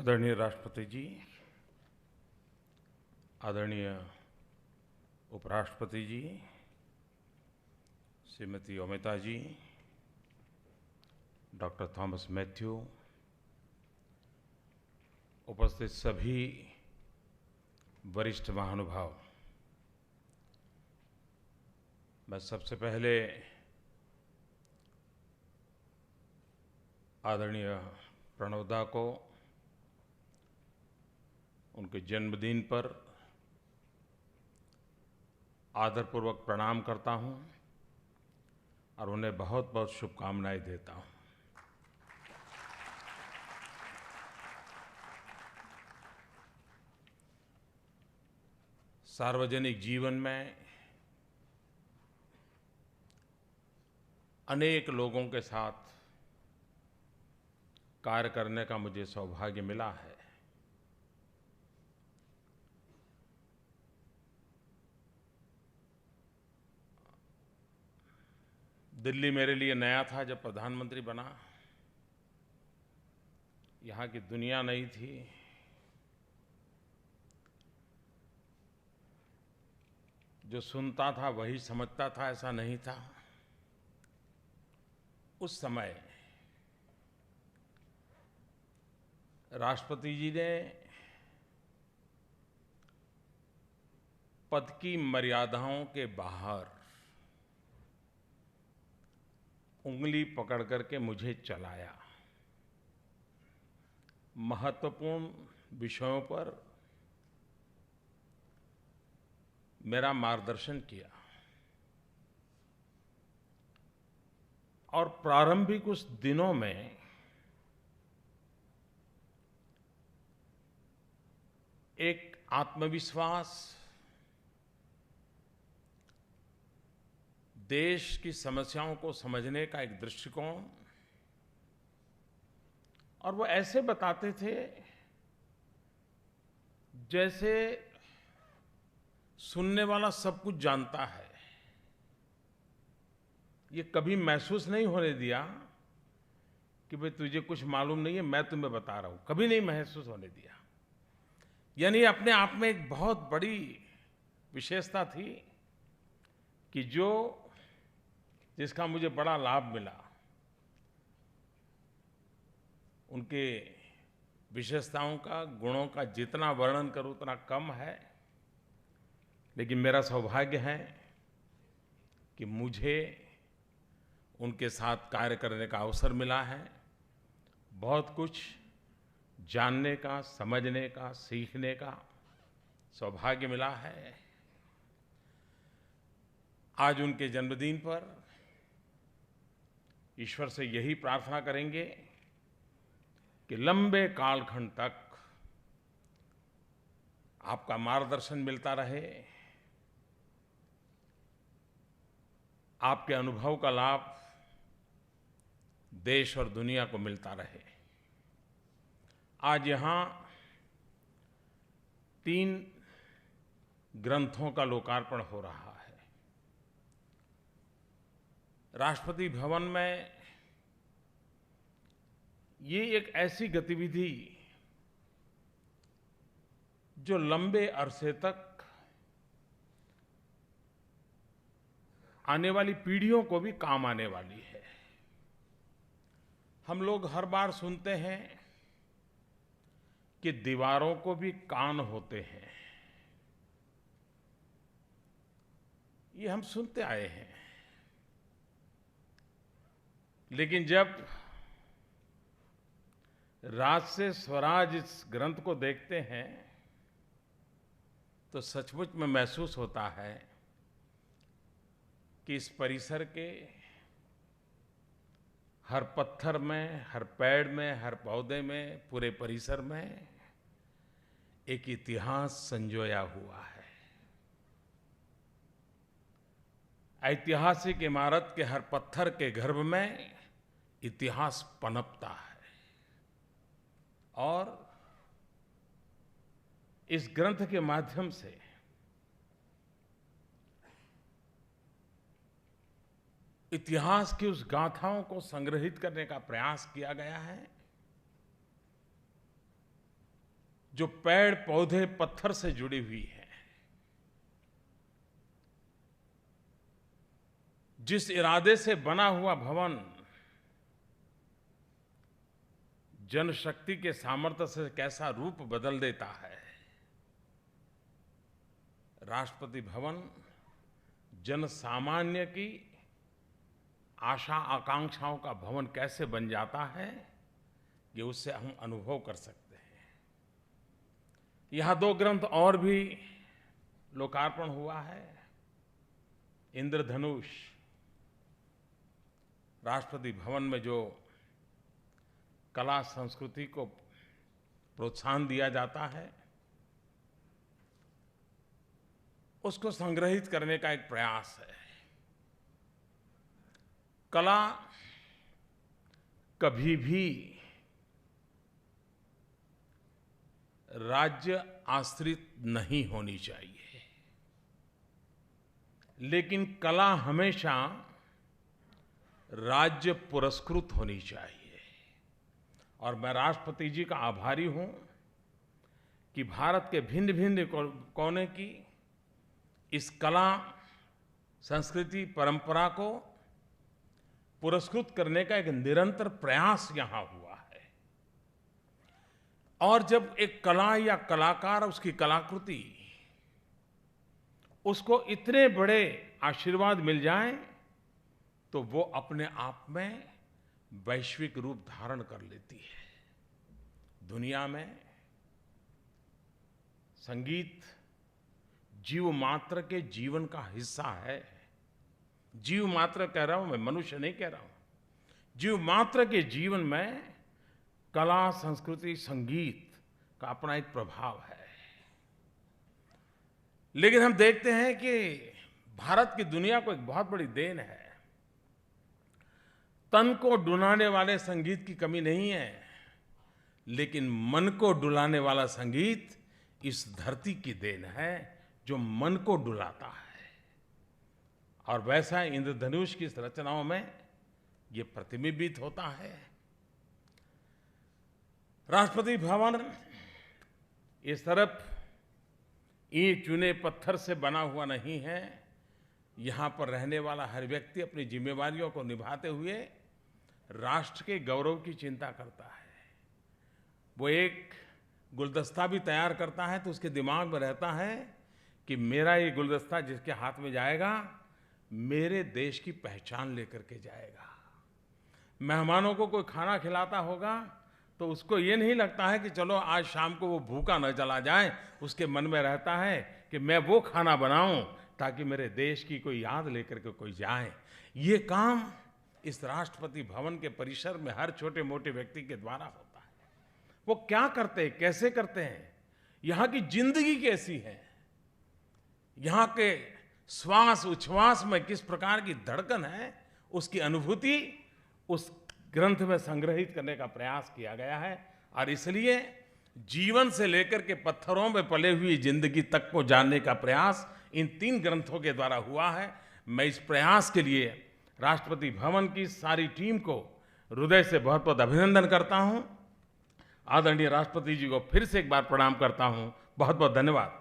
आदरणीय राष्ट्रपति जी, आदरणीय उपराष्ट्रपति जी, श्रीमती ओमिता जी, डॉक्टर थॉमस मैथ्यू, उपस्थित सभी वरिष्ठ महानुभाव, मैं सबसे पहले आदरणीय प्रणव दा को उनके जन्मदिन पर आदरपूर्वक प्रणाम करता हूं और उन्हें बहुत बहुत शुभकामनाएं देता हूं। सार्वजनिक जीवन में अनेक लोगों के साथ कार्य करने का मुझे सौभाग्य मिला है। दिल्ली मेरे लिए नया था जब प्रधानमंत्री बना, यहाँ की दुनिया नई थी। जो सुनता था वही समझता था, ऐसा नहीं था। उस समय राष्ट्रपति जी ने पद की मर्यादाओं के बाहर उंगली पकड़ करके मुझे चलाया, महत्वपूर्ण विषयों पर मेरा मार्गदर्शन किया और प्रारंभिक उस दिनों में एक आत्मविश्वास, देश की समस्याओं को समझने का एक दृष्टिकोण, और वो ऐसे बताते थे जैसे सुनने वाला सब कुछ जानता है। ये कभी महसूस नहीं होने दिया कि भाई तुझे कुछ मालूम नहीं है, मैं तुम्हें बता रहा हूं, कभी नहीं महसूस होने दिया। यानी अपने आप में एक बहुत बड़ी विशेषता थी कि जिसका मुझे बड़ा लाभ मिला। उनके विशेषताओं का, गुणों का जितना वर्णन करूं उतना कम है, लेकिन मेरा सौभाग्य है कि मुझे उनके साथ कार्य करने का अवसर मिला है। बहुत कुछ जानने का, समझने का, सीखने का सौभाग्य मिला है। आज उनके जन्मदिन पर ईश्वर से यही प्रार्थना करेंगे कि लंबे कालखंड तक आपका मार्गदर्शन मिलता रहे, आपके अनुभव का लाभ देश और दुनिया को मिलता रहे। आज यहाँ 3 ग्रंथों का लोकार्पण हो रहा है। राष्ट्रपति भवन में ये एक ऐसी गतिविधि जो लंबे अरसे तक आने वाली पीढ़ियों को भी काम आने वाली है। हम लोग हर बार सुनते हैं कि दीवारों को भी कान होते हैं। ये हम सुनते आए हैं, लेकिन जब राज से स्वराज इस ग्रंथ को देखते हैं तो सचमुच में महसूस होता है कि इस परिसर के हर पत्थर में, हर पेड़ में, हर पौधे में, पूरे परिसर में एक इतिहास संजोया हुआ है। ऐतिहासिक इमारत के हर पत्थर के गर्भ में इतिहास पनपता है। और इस ग्रंथ के माध्यम से इतिहास की उस गाथाओं को संग्रहित करने का प्रयास किया गया है जो पेड़ पौधे पत्थर से जुड़ी हुई है, जिस इरादे से बना हुआ भवन जनशक्ति के सामर्थ्य से कैसा रूप बदल देता है। राष्ट्रपति भवन जन सामान्य की आशा आकांक्षाओं का भवन कैसे बन जाता है, ये उससे हम अनुभव कर सकते हैं। यहाँ 2 ग्रंथ और भी लोकार्पण हुआ है। इंद्रधनुष, राष्ट्रपति भवन में जो कला संस्कृति को प्रोत्साहन दिया जाता है, उसको संग्रहित करने का एक प्रयास है। कला कभी भी राज्य आश्रित नहीं होनी चाहिए, लेकिन कला हमेशा राज्य पुरस्कृत होनी चाहिए। और मैं राष्ट्रपति जी का आभारी हूं कि भारत के भिन्न भिन्न कोने की इस कला संस्कृति परंपरा को पुरस्कृत करने का एक निरंतर प्रयास यहां हुआ है। और जब एक कला या कलाकार, उसकी कलाकृति, उसको इतने बड़े आशीर्वाद मिल जाए तो वो अपने आप में वैश्विक रूप धारण कर लेती है। दुनिया में संगीत जीव मात्र के जीवन का हिस्सा है। जीव मात्र कह रहा हूं मैं, मनुष्य नहीं कह रहा हूं। जीव मात्र के जीवन में कला, संस्कृति, संगीत का अपना एक प्रभाव है। लेकिन हम देखते हैं कि भारत की दुनिया को एक बहुत बड़ी देन है। तन को डुलाने वाले संगीत की कमी नहीं है, लेकिन मन को डुलाने वाला संगीत इस धरती की देन है, जो मन को डुलाता है। और वैसा इंद्रधनुष की रचनाओं में ये प्रतिबिंबित होता है। राष्ट्रपति भवन ये सिर्फ ईंट चुने पत्थर से बना हुआ नहीं है। यहाँ पर रहने वाला हर व्यक्ति अपनी जिम्मेवारियों को निभाते हुए राष्ट्र के गौरव की चिंता करता है। वो एक गुलदस्ता भी तैयार करता है तो उसके दिमाग में रहता है कि मेरा ये गुलदस्ता जिसके हाथ में जाएगा, मेरे देश की पहचान लेकर के जाएगा। मेहमानों को कोई खाना खिलाता होगा तो उसको ये नहीं लगता है कि चलो आज शाम को वो भूखा न चला जाए। उसके मन में रहता है कि मैं वो खाना बनाऊं ताकि मेरे देश की कोई याद लेकर के कोई जाए। ये काम इस राष्ट्रपति भवन के परिसर में हर छोटे मोटे व्यक्ति के द्वारा होता है। वो क्या करते हैं, कैसे करते हैं, यहाँ की जिंदगी कैसी है, यहाँ के श्वास उच्छ्वास में किस प्रकार की धड़कन है, उसकी अनुभूति उस ग्रंथ में संग्रहित करने का प्रयास किया गया है। और इसलिए जीवन से लेकर के पत्थरों में पले हुई जिंदगी तक को जानने का प्रयास इन 3 ग्रंथों के द्वारा हुआ है। मैं इस प्रयास के लिए राष्ट्रपति भवन की सारी टीम को हृदय से बहुत बहुत अभिनंदन करता हूं। आदरणीय राष्ट्रपति जी को फिर से एक बार प्रणाम करता हूं। बहुत बहुत धन्यवाद।